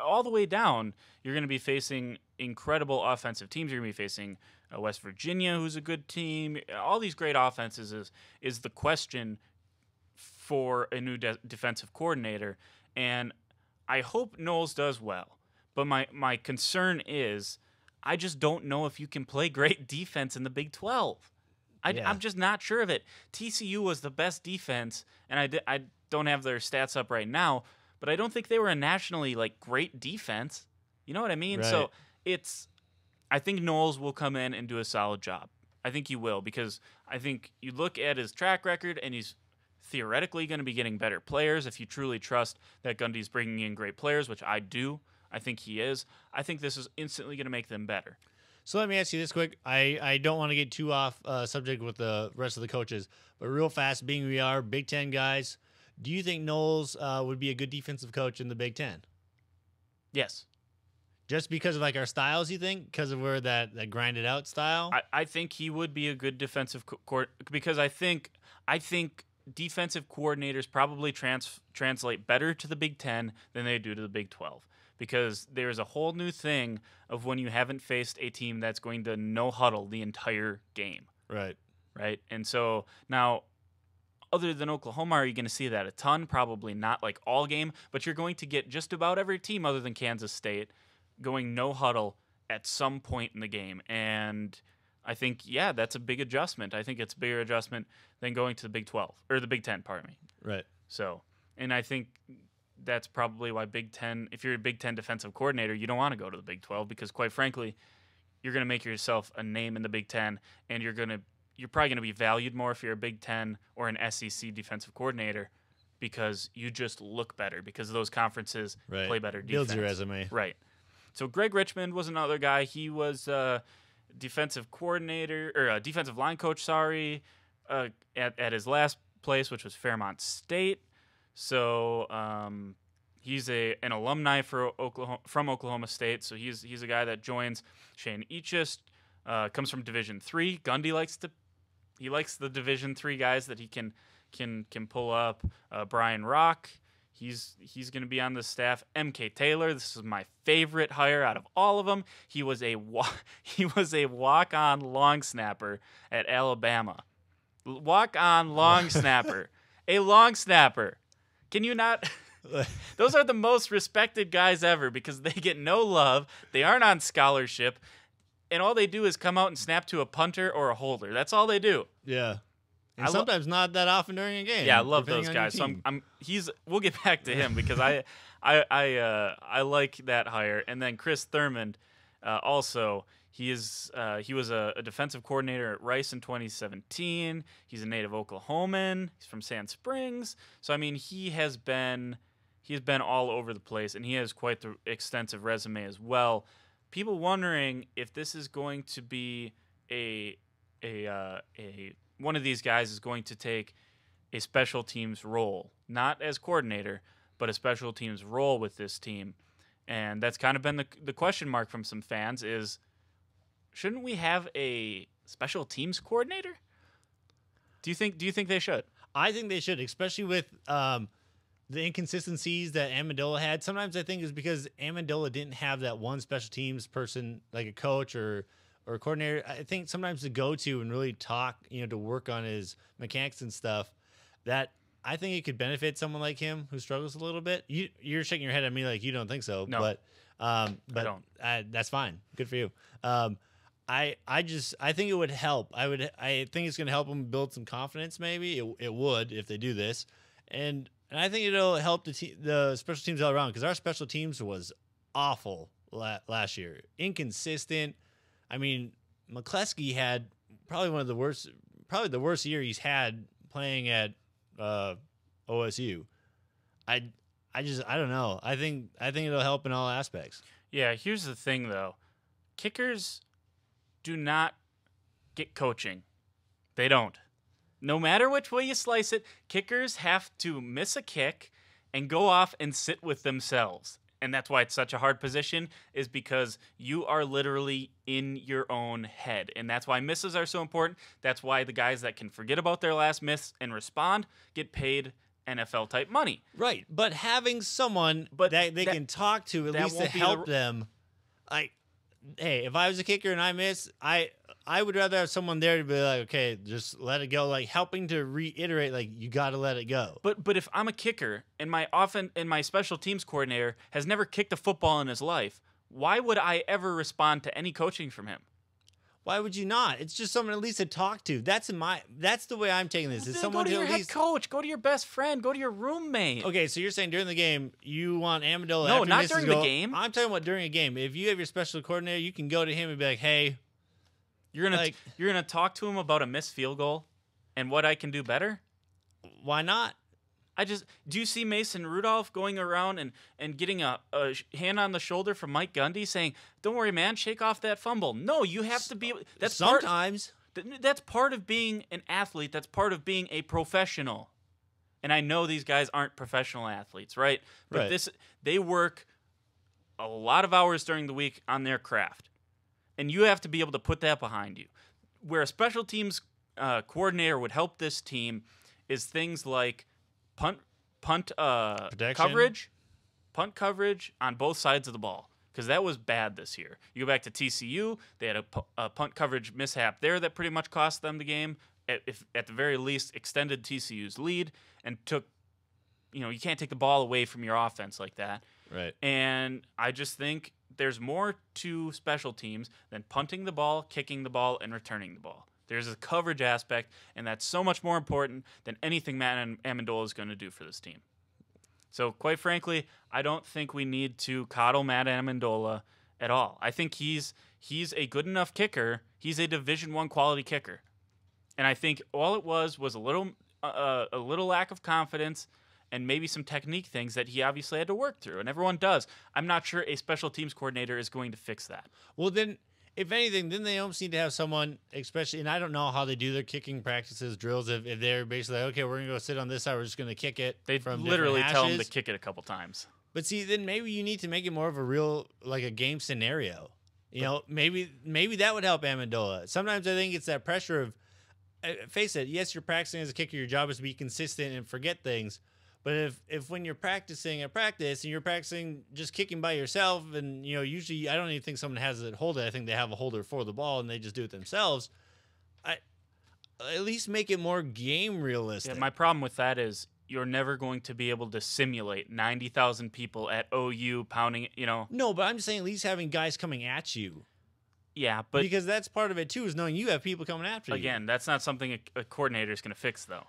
all the way down. You're going to be facing incredible offensive teams. You're going to be facing West Virginia, who's a good team. All these great offenses is the question for a new defensive coordinator. And I hope Knowles does well. But my concern is I just don't know if you can play great defense in the Big 12. I'm just not sure of it. TCU was the best defense, and I don't have their stats up right now, but I don't think they were a nationally great defense. You know what I mean? Right. So I think Knowles will come in and do a solid job. I think he will, because I think you look at his track record, and he's theoretically going to be getting better players if you truly trust that Gundy's bringing in great players, which I do. I think he is. I think this is instantly going to make them better. So let me ask you this quick. I don't want to get too off subject with the rest of the coaches, but real fast, being we are Big Ten guys, do you think Knowles would be a good defensive coach in the Big Ten? Yes. Just because of our styles, you think? Because of where that grinded out style? I think he would be a good defensive because I think defensive coordinators probably translate better to the Big Ten than they do to the Big 12. Because there's a whole new thing of when you haven't faced a team that's going to no huddle the entire game. Right. And so now, other than Oklahoma, are you going to see that a ton? Probably not all game, but you're going to get just about every team other than Kansas State going no huddle at some point in the game. And I think, that's a big adjustment. I think it's a bigger adjustment than going to the Big 12, or the Big 10, pardon me. Right. So, and I think that's probably why Big Ten, if you're a Big Ten defensive coordinator, you don't want to go to the Big 12 because, quite frankly, you're going to make yourself a name in the Big Ten, and you're probably going to be valued more if you're a Big Ten or an SEC defensive coordinator because you just look better because those conferences play better defense. Builds your resume. Right. So Greg Richmond was another guy. He was a defensive coordinator or a defensive line coach, at his last place, which was Fairmont State. So he's an alumni from Oklahoma State. So he's a guy that joins Shane Eachus, comes from Division III. Gundy likes the Division III guys that he can pull up. Brian Rock, he's going to be on the staff. MK Taylor, this is my favorite hire out of all of them. He was a walk-on long snapper at Alabama. Walk-on long snapper, a long snapper. Can you not? Those are the most respected guys ever because they get no love. They aren't on scholarship. And all they do is come out and snap to a punter or a holder. That's all they do. Yeah. And sometimes not that often during a game. Yeah, I love those guys. So we'll get back to him because I like that hire. And then Chris Thurmond, also he was a defensive coordinator at Rice in 2017. He's a native Oklahoman. He's from Sand Springs. So I mean, he has been all over the place, and he has quite the extensive resume as well. People wondering if this is going to be one of these guys is going to take a special teams role, not as coordinator, but a special teams role with this team. And that's kind of been the question mark from some fans is, shouldn't we have a special teams coordinator? Do you think they should? I think they should, especially with the inconsistencies that Amendola had. Sometimes I think it's because Amendola didn't have that one special teams person, like a coach or a coordinator. I think sometimes to go to and really talk, to work on his mechanics and stuff, that I think it could benefit someone like him who struggles a little bit. You're shaking your head at me like you don't think so. No, but I don't. That's fine. Good for you. I think it would help. I think it's going to help them build some confidence. Maybe it would if they do this, and I think it'll help the special teams all around because our special teams was awful last year, inconsistent. I mean, McCleskey had probably the worst year he's had playing at OSU. I don't know. I think it'll help in all aspects. Yeah. Here's the thing, though. Kickers do not get coaching. They don't. No matter which way you slice it, kickers have to miss a kick and go off and sit with themselves. And that's why it's such a hard position, is because you are literally in your own head. And that's why misses are so important. That's why the guys that can forget about their last miss and respond get paid NFL-type money. Right. But having someone that they can talk to at least to help them, hey, if I was a kicker and I miss, I would rather have someone there to be like, okay, just let it go, like helping to reiterate, like you got to let it go. But if I'm a kicker and my special teams coordinator has never kicked a football in his life, why would I ever respond to any coaching from him? Why would you not? It's just someone at least to talk to. That's the way I'm taking this. Is someone go to your at least head coach, go to your best friend, go to your roommate. Okay, so you're saying during the game you want Amendola? No, after not misses during go, the game. I'm talking about during a game. If you have your special coordinator, you can go to him and be like, "Hey, you're gonna talk to him about a missed field goal and what I can do better." Why not? Do you see Mason Rudolph going around and getting a hand on the shoulder from Mike Gundy saying, "Don't worry, man, shake off that fumble"? No, you have to be. That's sometimes. That's part of being an athlete. That's part of being a professional. And I know these guys aren't professional athletes, right? But they work a lot of hours during the week on their craft, and you have to be able to put that behind you. Where a special teams coordinator would help this team is things like punt coverage on both sides of the ball, because that was bad this year. You go back to TCU, they had a punt coverage mishap there that pretty much cost them the game, at the very least extended TCU's lead, and you can't take the ball away from your offense like that. Right. And I just think there's more to special teams than punting the ball, kicking the ball, and returning the ball. There's a coverage aspect, and that's so much more important than anything Matt Amendola is going to do for this team. So, quite frankly, I don't think we need to coddle Matt Amendola at all. I think he's a good enough kicker. He's a Division I quality kicker, and I think all it was a little lack of confidence and maybe some technique things that he obviously had to work through, and everyone does. I'm not sure a special teams coordinator is going to fix that. Well, then, if anything, then they almost need to have someone, especially, and I don't know how they do their kicking practices, drills, if they're basically like, okay, we're going to go sit on this side, we're just going to kick it. They literally tell them to kick it a couple times. But see, then maybe you need to make it more of a real, like a game scenario. Maybe that would help Amendola. Sometimes I think it's that pressure of, face it, yes, you're practicing as a kicker, your job is to be consistent and forget things. But if when you're practicing at practice and you're practicing just kicking by yourself, and usually I don't even think someone has it hold it. I think they have a holder for the ball and they just do it themselves. At least make it more game realistic. Yeah, my problem with that is you're never going to be able to simulate 90,000 people at OU pounding. No, but I'm just saying at least having guys coming at you. Yeah, but because that's part of it too, is knowing you have people coming after you. Again, that's not something a coordinator is going to fix, though.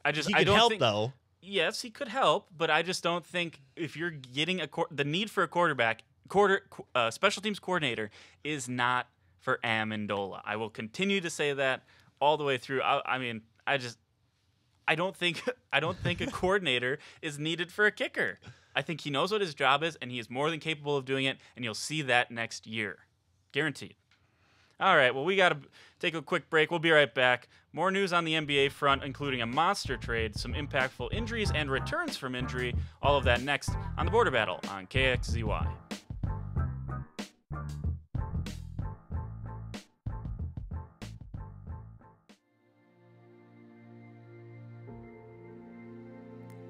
He could help, though. Yes, he could help, but I just don't think if you're getting the need for a special teams coordinator is not for Amendola. I will continue to say that all the way through. I don't think a coordinator is needed for a kicker. I think he knows what his job is, and he is more than capable of doing it, and you'll see that next year. Guaranteed. All right, well, we got to take a quick break. We'll be right back. More news on the NBA front, including a monster trade, some impactful injuries and returns from injury. All of that next on the Border Battle on KXZY.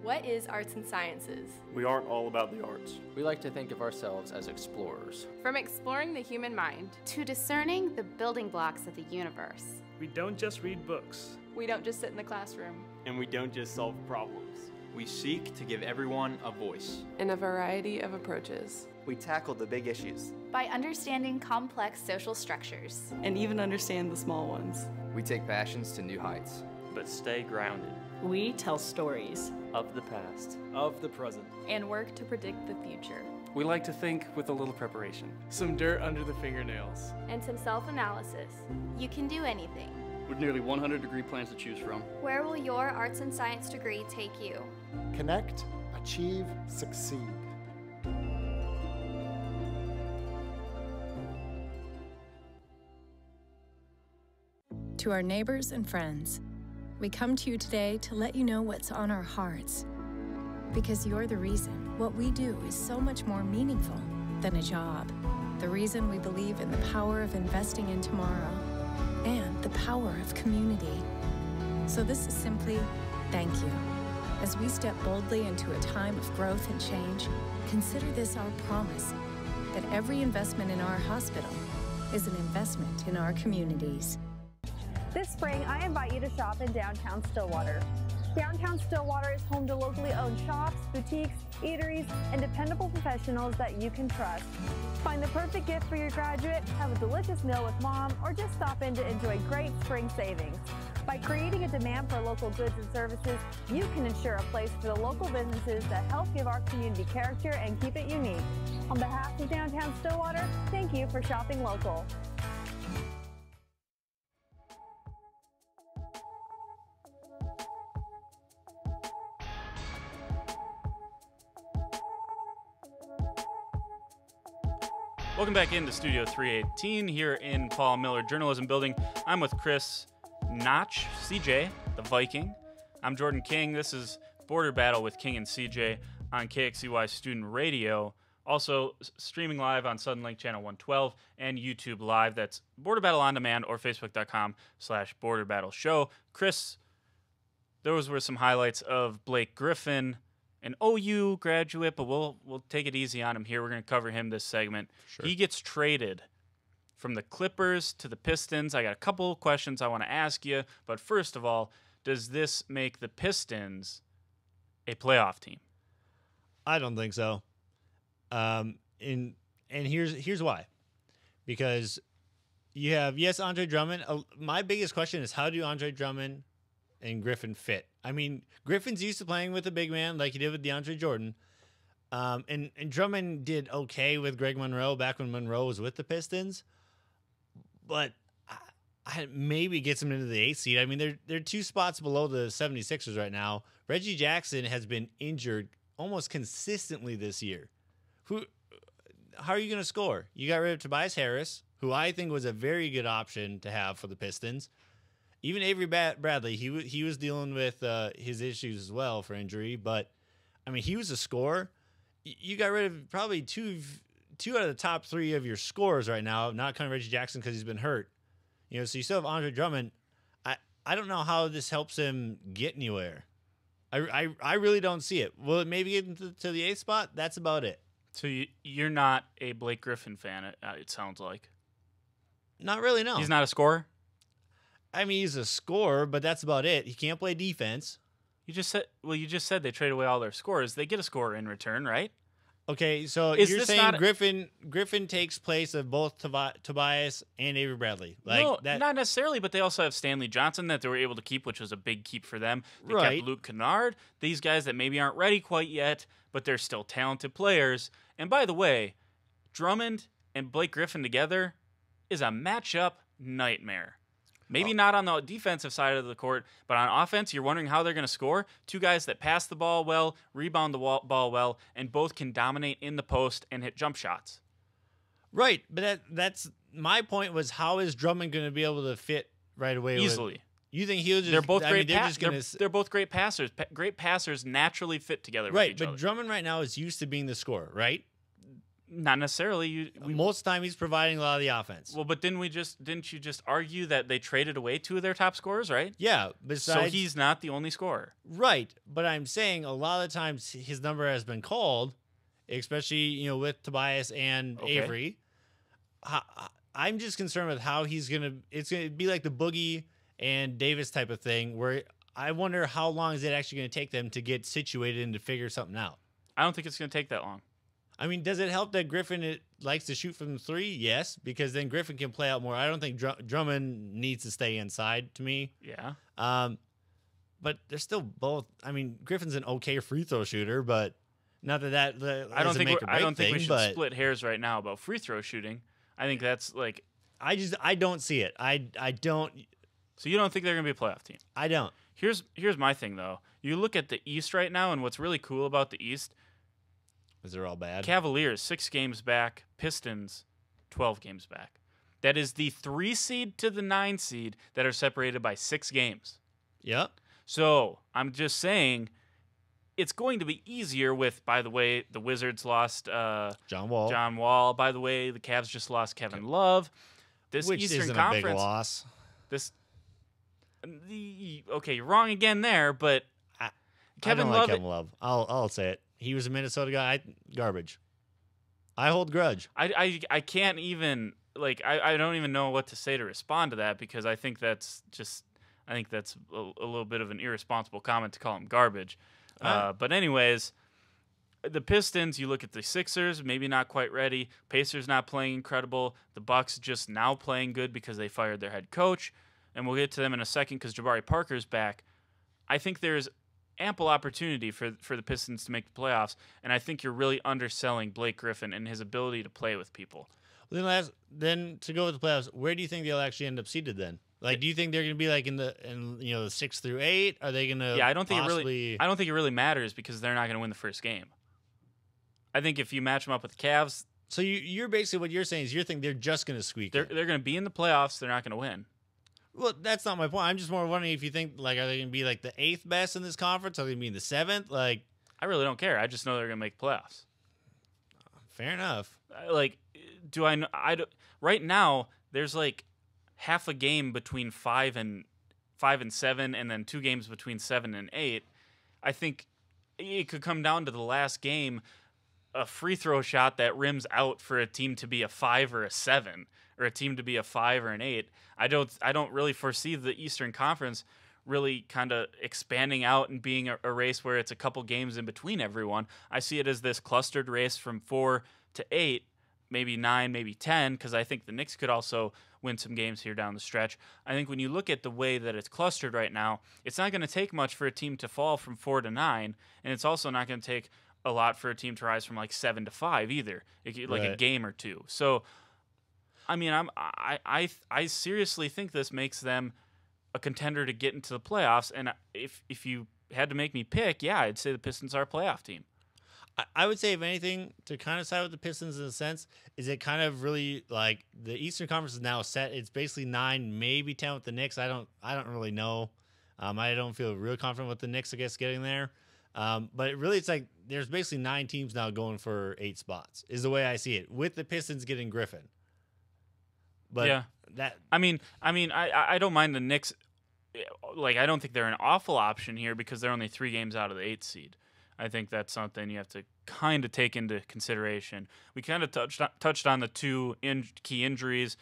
What is arts and sciences? We aren't all about the arts. We like to think of ourselves as explorers. From exploring the human mind to discerning the building blocks of the universe. We don't just read books. We don't just sit in the classroom. And we don't just solve problems. We seek to give everyone a voice. In a variety of approaches. We tackle the big issues. By understanding complex social structures. And even understand the small ones. We take passions to new heights. But stay grounded. We tell stories of the past, of the present, and work to predict the future. We like to think with a little preparation, some dirt under the fingernails, and some self-analysis. You can do anything. With nearly 100 degree plans to choose from. Where will your arts and science degree take you? Connect, achieve, succeed. To our neighbors and friends, we come to you today to let you know what's on our hearts. Because you're the reason what we do is so much more meaningful than a job. The reason we believe in the power of investing in tomorrow and the power of community. So this is simply thank you. As we step boldly into a time of growth and change, consider this our promise that every investment in our hospital is an investment in our communities. This spring, I invite you to shop in downtown Stillwater. Downtown Stillwater is home to locally owned shops, boutiques, eateries, and dependable professionals that you can trust. Find the perfect gift for your graduate, have a delicious meal with mom, or just stop in to enjoy great spring savings. By creating a demand for local goods and services, you can ensure a place for the local businesses that help give our community character and keep it unique. On behalf of Downtown Stillwater, thank you for shopping local. Welcome back into Studio 318 here in Paul Miller Journalism Building. I'm with Chris Notch, CJ, the Viking. I'm Jordan King. This is Border Battle with King and CJ on KXCY Student Radio. Also streaming live on Sudden Link Channel 112 and YouTube Live. That's Border Battle On Demand or Facebook.com/Border Battle Show. Chris, those were some highlights of Blake Griffin, an OU graduate, but we'll take it easy on him here. We're going to cover him this segment. Sure. He gets traded from the Clippers to the Pistons. I got a couple questions I want to ask you, but first of all, does this make the Pistons a playoff team? I don't think so. And here's why. Because you have, yes, Andre Drummond. My biggest question is, how do Andre Drummond and Griffin fit? I mean, Griffin's used to playing with a big man like he did with DeAndre Jordan. And Drummond did okay with Greg Monroe back when Monroe was with the Pistons. But I maybe gets him into the 8th seed. I mean, they're 2 spots below the 76ers right now. Reggie Jackson has been injured almost consistently this year. How are you going to score? You got rid of Tobias Harris, who I think was a very good option to have for the Pistons. Even Avery Bradley, he was dealing with his issues as well for injury, but I mean, he was a scorer. You got rid of probably two out of the top 3 of your scorers right now, not counting Reggie Jackson because he's been hurt. You know, so you still have Andre Drummond. I don't know how this helps him get anywhere. I really don't see it. Will it maybe get to the 8th spot? That's about it. So you're not a Blake Griffin fan, it sounds like. Not really, no. He's not a scorer? I mean, he's a scorer, but that's about it. He can't play defense. You just said they trade away all their scorers. They get a scorer in return, right? Okay, so you're saying Griffin takes place of both Tobias and Avery Bradley. No, not necessarily, but they also have Stanley Johnson that they were able to keep, which was a big keep for them. They kept Luke Kennard, these guys that maybe aren't ready quite yet, but they're still talented players. And by the way, Drummond and Blake Griffin together is a matchup nightmare. Maybe not on the defensive side of the court, but on offense, you're wondering how they're going to score. 2 guys that pass the ball well, rebound the ball well, and both can dominate in the post and hit jump shots. Right, but that's my point was, how is Drummond going to be able to fit right away? Easily. You think he'll just? They're both great. They're both great passers. Great passers naturally fit together. Right, with each other. Drummond right now is used to being the scorer, right? Not necessarily. Most of the time, he's providing a lot of the offense. Well, but didn't you just argue that they traded away 2 of their top scorers, right? Yeah. So he's not the only scorer. Right. But I'm saying a lot of the times his number has been called, especially, with Tobias and Avery. I'm just concerned with how it's going to be like the Boogie and Davis type of thing, where I wonder how long is it actually going to take them to get situated and to figure something out. I don't think it's going to take that long. I mean, does it help that Griffin likes to shoot from 3? Yes, because then Griffin can play out more. I don't think Drummond needs to stay inside, to me. Yeah. But they're still both. I mean, Griffin's an okay free throw shooter, but not that I don't think we should split hairs right now about free throw shooting. I think that's like I don't see it. I don't. So you don't think they're going to be a playoff team? I don't. Here's my thing though. You look at the East right now, and what's really cool about the East. Is they're all bad? Cavaliers, 6 games back. Pistons, 12 games back. That is the 3 seed to the 9 seed that are separated by 6 games. Yep. So I'm just saying it's going to be easier with, by the way, the Wizards lost John Wall. John Wall. By the way, the Cavs just lost Kevin Love. This Which Eastern isn't Conference, a big loss. Okay, you're wrong again there, but Kevin Love. I'll say it. He was a Minnesota guy. Garbage. I hold grudge. I can't even I don't even know what to say to respond to that, because I think that's a little bit of an irresponsible comment to call him garbage. But anyways, the Pistons, you look at the Sixers, maybe not quite ready. Pacers not playing incredible. The Bucks just now playing good because they fired their head coach. And we'll get to them in a second because Jabari Parker's back. I think there's ample opportunity for the Pistons to make the playoffs, and I think you're really underselling Blake Griffin and his ability to play with people. Then to go with the playoffs, where do you think they'll actually end up seated then? Like, do you think they're going to be like in the 6 through 8? Are they going to? Yeah, I don't think it really matters, because they're not going to win the first game. I think if you match them up with the Cavs, so you're basically what you're saying is you think they're just going to squeak. They're going to be in the playoffs. They're not going to win. Well, that's not my point. I'm just more wondering if you think, like, are they going to be like the 8th best in this conference? Are they going to be in the 7th? Like, I really don't care. I just know they're going to make playoffs. Fair enough. Like, do I know? Right now, there's like half a game between 5 and 7, and then 2 games between 7 and 8. I think it could come down to the last game, a free throw shot that rims out for a team to be a 5 or a 7, or a team to be a 5 or an 8. I don't really foresee the Eastern Conference really kind of expanding out and being a race where it's a couple games in between everyone. I see it as this clustered race from 4 to 8, maybe 9, maybe 10, because I think the Knicks could also win some games here down the stretch. I think when you look at the way that it's clustered right now, it's not going to take much for a team to fall from 4 to 9, and it's also not going to take a lot for a team to rise from like 7 to 5 either, a game or two. So, I mean, I seriously think this makes them a contender to get into the playoffs. And if you had to make me pick, yeah, I'd say the Pistons are a playoff team. I would say, if anything, to kind of side with the Pistons in a sense, is it kind of really like the Eastern Conference is now set. It's basically 9, maybe 10 with the Knicks. I don't really know. I don't feel real confident with the Knicks, I guess, getting there. But really, it's like there's basically 9 teams now going for 8 spots, is the way I see it, with the Pistons getting Griffin. But yeah, I don't mind the Knicks. Like, I don't think they're an awful option here, because they're only 3 games out of the 8th seed. I think that's something you have to kind of take into consideration. We kind of touched on the 2 key injuries: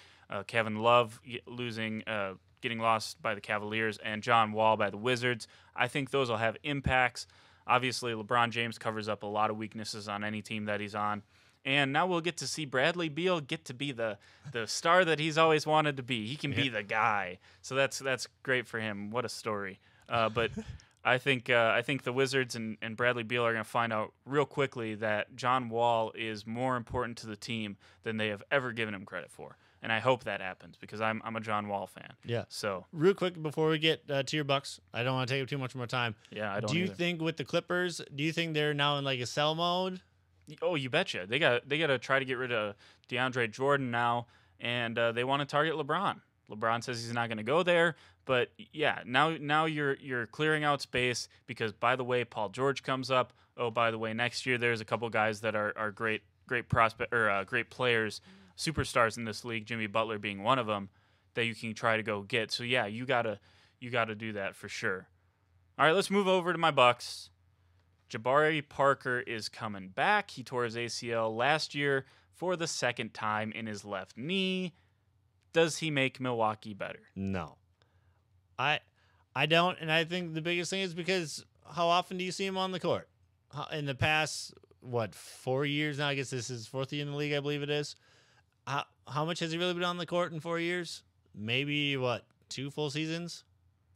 Kevin Love getting lost by the Cavaliers, and John Wall by the Wizards. I think those will have impacts. Obviously, LeBron James covers up a lot of weaknesses on any team that he's on. And now we'll get to see Bradley Beal get to be the star that he's always wanted to be. He can be the guy. So that's great for him. What a story. But I think the Wizards and Bradley Beal are going to find out real quickly that John Wall is more important to the team than they have ever given him credit for. And I hope that happens, because I'm a John Wall fan. Yeah. So real quick before we get to your Bucks, I don't want to take up too much more time. Yeah, I don't. Do you think with the Clippers, do you think they're now in like a sell mode? Oh, you betcha. They got to try to get rid of DeAndre Jordan now, and they want to target LeBron. LeBron says he's not going to go there, but yeah, now you're clearing out space, because, by the way, Paul George comes up. Oh, by the way, next year there's a couple guys that are great prospect or great players, superstars in this league, Jimmy Butler being one of them, that you can try to go get. So yeah, you gotta do that for sure. All right, let's move over to my Bucks. Jabari Parker is coming back. He tore his ACL last year for the 2nd time in his left knee. Does he make Milwaukee better? No. I don't, and I think the biggest thing is because how often do you see him on the court? In the past, 4 years now? I guess this is 4th year in the league, I believe it is. How much has he really been on the court in 4 years? Maybe 2 full seasons?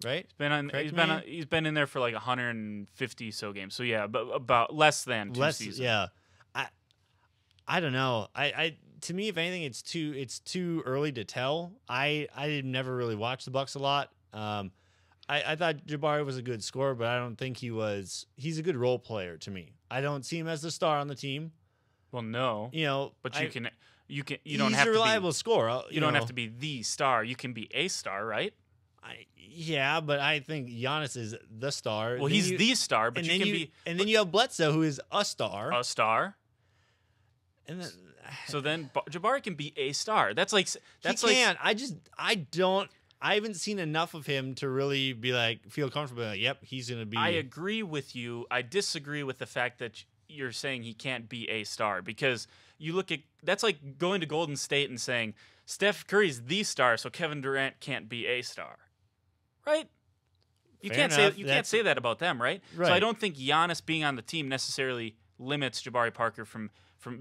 Right? He's been in there for like 150 so games. So yeah, but about less than 2 seasons. Yeah. I don't know. I to me, if anything, it's too early to tell. I never really watched the Bucks a lot. I thought Jabari was a good scorer, but I don't think he's a good role player to me. I don't see him as the star on the team. Well, no. But you don't he's have to be. He's a reliable scorer. You don't have to be the star. You can be a star, right? Yeah, but I think Giannis is the star. Well, he's the star, but you can be. And then you have Bledsoe, who is a star. A star. And then, so then Jabari can be a star. That's like. He can. I haven't seen enough of him to really be like feel comfortable. Like, yep, he's gonna be. I agree with you. I disagree with the fact that you're saying he can't be a star, because you look at that's like going to Golden State and saying Steph Curry's the star, so Kevin Durant can't be a star, right? You can't say that about them, right? So I don't think Giannis being on the team necessarily limits Jabari Parker from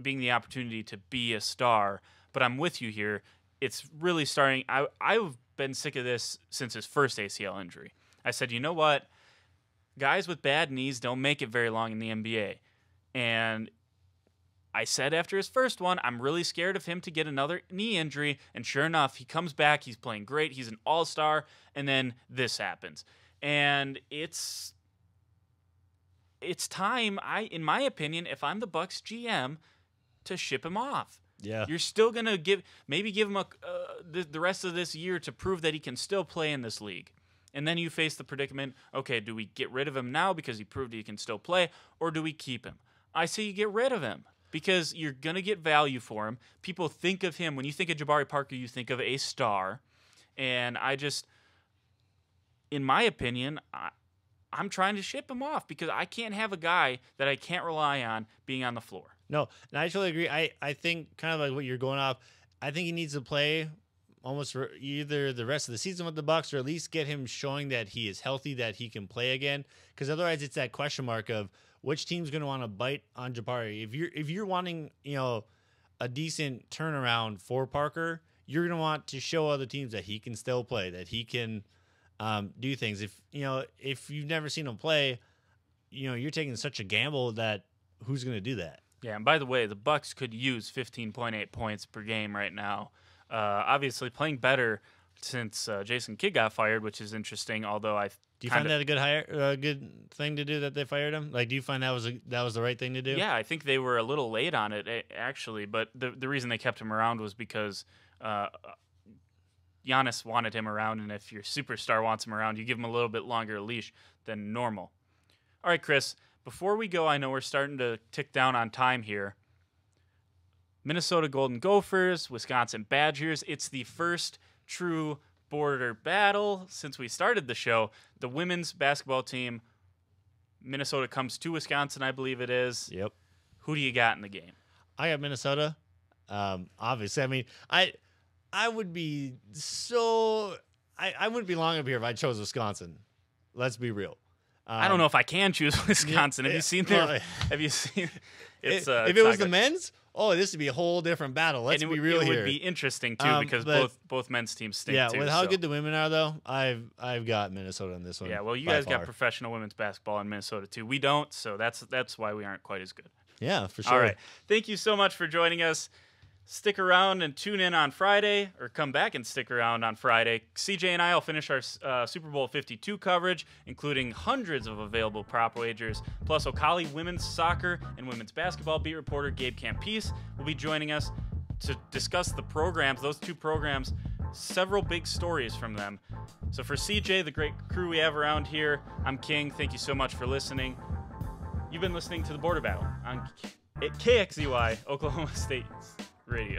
being the opportunity to be a star. But I'm with you here. It's really starting. I've been sick of this since his first ACL injury. I said, you know what? Guys with bad knees don't make it very long in the NBA. And I said after his first one, I'm really scared of him to get another knee injury. And sure enough, he comes back. He's playing great. He's an all-star. And then this happens. And it's time, in my opinion, if I'm the Bucks GM, to ship him off. Yeah. You're still going to give him the rest of this year to prove that he can still play in this league. And then you face the predicament, okay, do we get rid of him now because he proved he can still play, or do we keep him? I say you get rid of him because you're going to get value for him. People think of him, when you think of Jabari Parker, you think of a star. And in my opinion, I'm trying to ship him off because I can't have a guy that I can't rely on being on the floor. No, and I totally agree. I think kind of like what you're going off, I think he needs to play almost for either the rest of the season with the Bucks, or at least get him showing that he is healthy, that he can play again. Because otherwise, it's that question mark of which team's going to want to bite on Jabari. If you're wanting, a decent turnaround for Parker, you're going to want to show other teams that he can still play, that he can do things. If you've never seen him play, you're taking such a gamble that who's going to do that? Yeah, and by the way, the Bucks could use 15.8 points per game right now. Obviously, playing better since Jason Kidd got fired, which is interesting. Although do you find that a good thing to do that they fired him? Like, do you find that was the right thing to do? Yeah, I think they were a little late on it actually, but the reason they kept him around was because Giannis wanted him around, and if your superstar wants him around, you give him a little bit longer leash than normal. All right, Chris. Before we go, I know we're starting to tick down on time here. Minnesota Golden Gophers, Wisconsin Badgers. It's the first true border battle since we started the show. The women's basketball team, Minnesota comes to Wisconsin, I believe it is. Yep. Who do you got in the game? I got Minnesota. Obviously, I mean, I would be I wouldn't be long up here if I chose Wisconsin. Let's be real. I don't know if I can choose Wisconsin. Have you seen their? Have you seen? If it was the men's, this would be a whole different battle. Let's be real here. It would be interesting too because both men's teams stink. Yeah, too, with how good the women are though, I've got Minnesota in this one. Yeah, well, you guys got professional women's basketball in Minnesota too. We don't, so that's why we aren't quite as good. Yeah, for sure. All right, thank you so much for joining us. Stick around and tune in on Friday, or come back and stick around on Friday. CJ and I will finish our Super Bowl 52 coverage, including hundreds of available prop wagers. Plus, Ocali women's soccer and women's basketball beat reporter Gabe Campese will be joining us to discuss the programs, those two programs, several big stories from them. So for CJ, the great crew we have around here, I'm King. Thank you so much for listening. You've been listening to The Border Battle on KXZY, Oklahoma State Radio.